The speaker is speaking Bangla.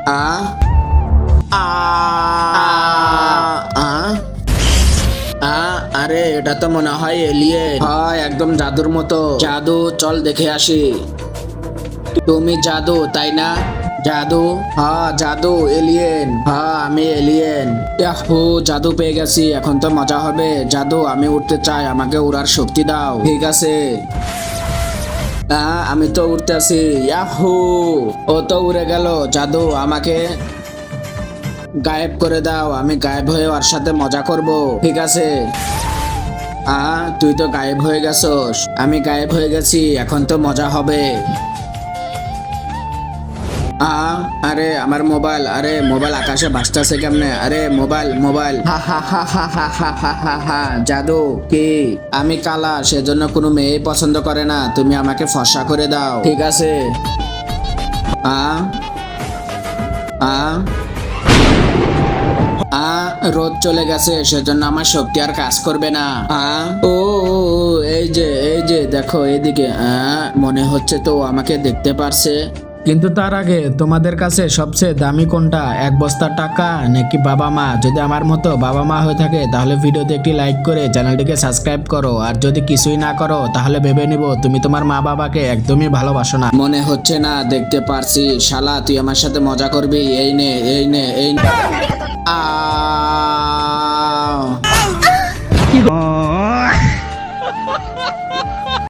আ আ আ আরে এটা তো মনে হয় এলিয়েন। হয় একদম জাদুর মতো। জাদু, চল দেখে আসি। তুমি জাদু তাই না? জাদু? হ্যাঁ জাদু, এলিয়েন। হ্যাঁ আমি এলিয়েন। ইয়াহু, জাদু পেয়ে গেছি, এখন তো মজা হবে। জাদু, আমি উঠতে চাই, আমাকে উড়ার শক্তি দাও। ঠিক আছে। আমি তো উঠতেছি। ইয়াহু, ও তো উড়ে গেল। জাদু, আমাকে গায়েব করে দাও, আমি গায়েব হয়ে ওর সাথে মজা করব। ঠিক আছে। তুই তো গায়েব হয়ে গেছস, আমি গায়েব হয়ে গেছি, এখন তো মজা হবে। আরে আমার মোবাইল, আরে মোবাইল আকাশে ভাসতেছে কেমনে? আরে মোবাইল মোবাইল, হা হা হা হা হা হা হা হা হা। জাদু কি? আমি কালা, সেজন্য কোনো মেয়ে পছন্দ করে না, তুমি আমাকে ফর্সা করে দাও। ঠিক আছে। আ আ রোদ চলে গেছে, সেজন্য আমার শক্তি আর কাজ করবে না। ও এই যে দেখো এদিকে। মনে হচ্ছে তো ও আমাকে দেখতে পারছে। কিন্তু তার আগে তোমাদের কাছে সবচেয়ে দামি কোনটা, এক বস্তা টাকা নাকি বাবা মা? যদি আমার মতো বাবা মা হয়ে থাকে তাহলে ভিডিওতে একটি লাইক করে চ্যানেলটিকে সাবস্ক্রাইব করো, আর যদি কিছুই না করো তাহলে ভেবে নিব তুমি তোমার মা বাবাকে একদমই ভালোবাসো না। মনে হচ্ছে না, দেখতে পারছি। শালা, তুই আমার সাথে মজা করবি? এই নে এই নে এই নে। আ